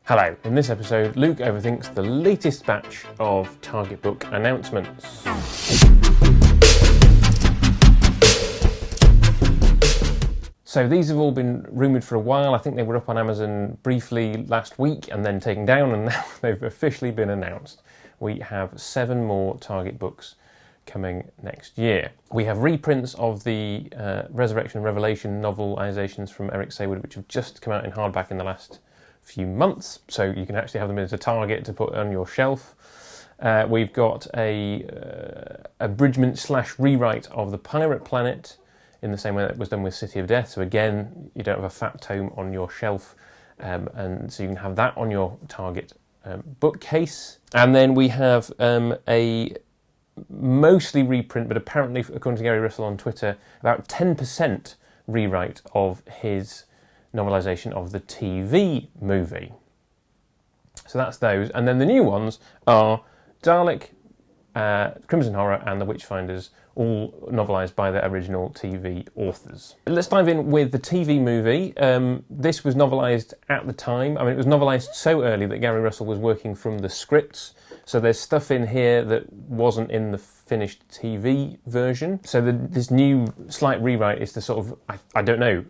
Hello, in this episode, Luke overthinks the latest batch of Target book announcements. So these have all been rumoured for a while. I think they were up on Amazon briefly last week and then taken down, and now they've officially been announced. We have 7 more Target books coming next year. We have reprints of the Resurrection and Revelation novelisations from Eric Saywood, which have just come out in hardback in the last few months, so you can actually have them as a target to put on your shelf. We've got a abridgment / rewrite of The Pirate Planet in the same way that was done with City of Death. So again, you don't have a fat tome on your shelf, and so you can have that on your Target bookcase. And then we have a mostly reprint, but apparently, according to Gary Russell on Twitter, about 10% rewrite of his novelisation of the TV movie. So that's those. And then the new ones are Dalek, Crimson Horror and The Witchfinders, all novelised by their original TV authors. Let's dive in with the TV movie. This was novelised at the time. I mean, it was novelised so early that Gary Russell was working from the scripts. So there's stuff in here that wasn't in the finished TV version. So this new slight rewrite is to sort of, I don't know,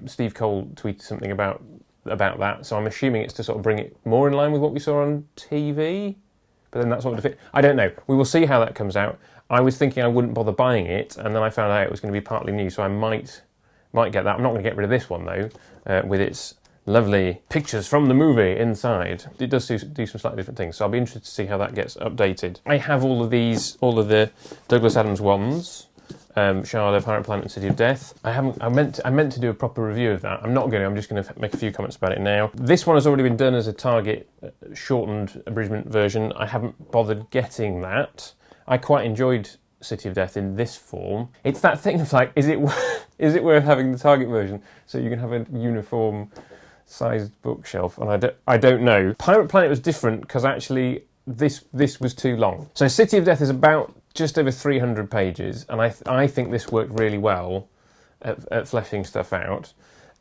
Steve Cole tweeted something about that, so I'm assuming it's to sort of bring it more in line with what we saw on TV, but then that's what would fit. I don't know. We will see how that comes out. I was thinking I wouldn't bother buying it, and then I found out it was going to be partly new, so I might get that. I'm not going to get rid of this one though, with its lovely pictures from the movie inside. It does do some slightly different things, so I'll be interested to see how that gets updated. I have all of the Douglas Adams ones. Sharda, Pirate Planet and City of Death. I meant to do a proper review of that. I'm not going to, I'm just going to make a few comments about it now. This one has already been done as a Target shortened abridgment version. I haven't bothered getting that. I quite enjoyed City of Death in this form. It's that thing of like, is it worth having the Target version so you can have a uniform sized bookshelf? And I don't know. Pirate Planet was different because actually this was too long. So City of Death is about just over 300 pages, and I think this worked really well at fleshing stuff out.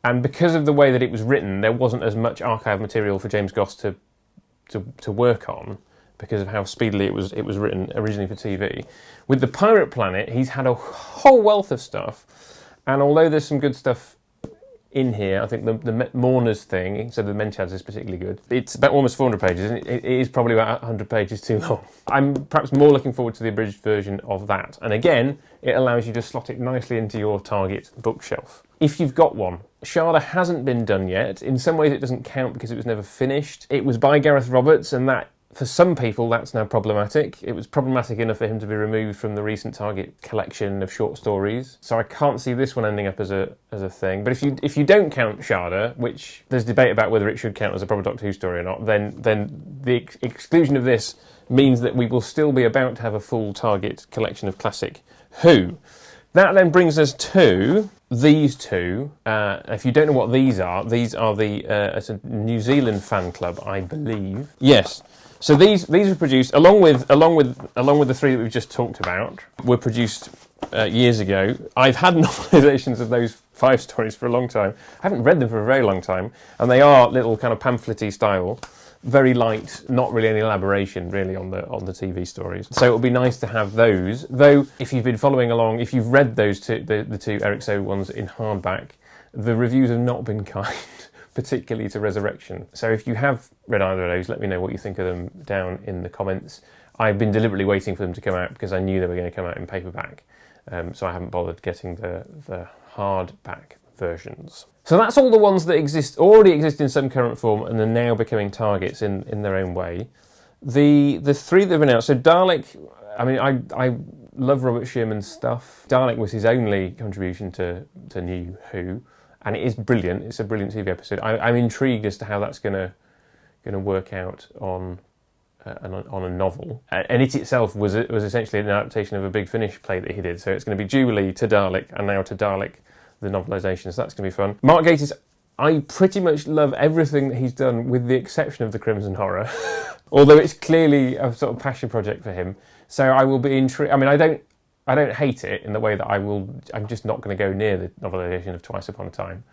And because of the way that it was written, there wasn't as much archive material for James Goss to work on because of how speedily it was written originally for TV. With The Pirate Planet, he's had a whole wealth of stuff, and although there's some good stuff in here, I think the Mourners thing, so the Menchads is particularly good. It's about almost 400 pages, and it is probably about 100 pages too long. I'm perhaps more looking forward to the abridged version of that. And again, it allows you to slot it nicely into your Target bookshelf, if you've got one. Sharda hasn't been done yet. In some ways it doesn't count because it was never finished. It was by Gareth Roberts, and that, for some people, that's now problematic. It was problematic enough for him to be removed from the recent Target collection of short stories. So I can't see this one ending up as a thing. But if you don't count Sharda, which there's debate about whether it should count as a proper Doctor Who story or not, then the exclusion of this means that we will still be about to have a full Target collection of classic Who. That then brings us to these two. If you don't know what these are the it's a New Zealand fan club, I believe. Yes. So these were produced along with the 3 that we've just talked about. Were produced years ago. I've had novelisations of those 5 stories for a long time. I haven't read them for a very long time, and they are little kind of pamphlet-y style, very light, not really any elaboration really on the TV stories. So it would be nice to have those. Though if you've been following along, if you've read those two, the 2 Eric Saywood ones in hardback, the reviews have not been kind. Particularly to Resurrection. So if you have read either of those, let me know what you think of them down in the comments. I've been deliberately waiting for them to come out because I knew they were going to come out in paperback, so I haven't bothered getting the hardback versions. So that's all the ones that already exist in some current form and are now becoming Targets in their own way. The 3 that have been out, so Dalek, I mean, I love Robert Sherman's stuff. Dalek was his only contribution to New Who. And it is brilliant. It's a brilliant TV episode. I'm intrigued as to how that's going to work out on a novel. And it itself was essentially an adaptation of a Big Finish play that he did. So it's going to be Jubilee to Dalek, and now to Dalek, the novelisation. So that's going to be fun. Mark Gatiss, I pretty much love everything that he's done, with the exception of the Crimson Horror. Although it's clearly a sort of passion project for him. So I will be intrigued. I mean, I don't hate it in the way that I'm just not going to go near the novelisation of Twice Upon a Time,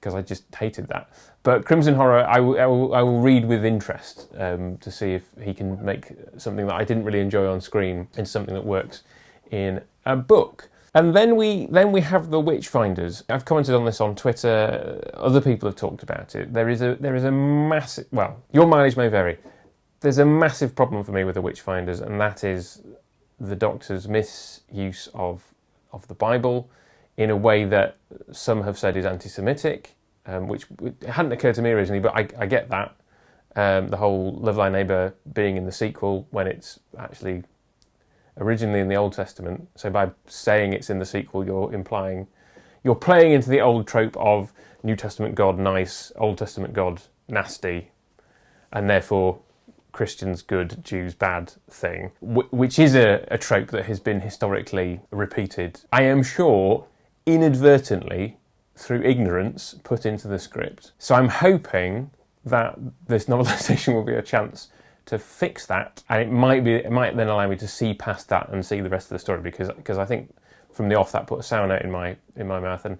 because I just hated that. But Crimson Horror, I will read with interest to see if he can make something that I didn't really enjoy on screen into something that works in a book. And then we have the Witchfinders. I've commented on this on Twitter. Other people have talked about it. There is a massive, well, your mileage may vary. There's a massive problem for me with the Witchfinders, and that is the Doctor's misuse of the Bible in a way that some have said is anti-Semitic, which hadn't occurred to me originally, but I get that. The whole Love Thy Neighbour being in the sequel when it's actually originally in the Old Testament. So by saying it's in the sequel, you're playing into the old trope of New Testament God nice, Old Testament God nasty, and therefore Christians good, Jews bad thing, which is a trope that has been historically repeated. I am sure inadvertently, through ignorance, put into the script. So I'm hoping that this novelisation will be a chance to fix that, and it might then allow me to see past that and see the rest of the story, because I think from the off that put a sour note in my mouth, and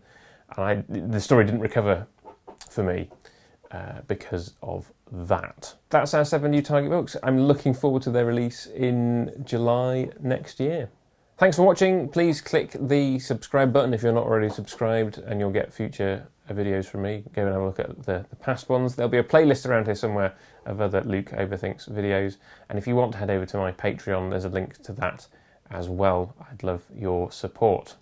the story didn't recover for me because of that. That's our 7 new Target books. I'm looking forward to their release in July next year. Thanks for watching. Please click the subscribe button if you're not already subscribed, and you'll get future videos from me. Go and have a look at the past ones. There'll be a playlist around here somewhere of other Luke Overthinks videos, and if you want to head over to my Patreon, there's a link to that as well. I'd love your support.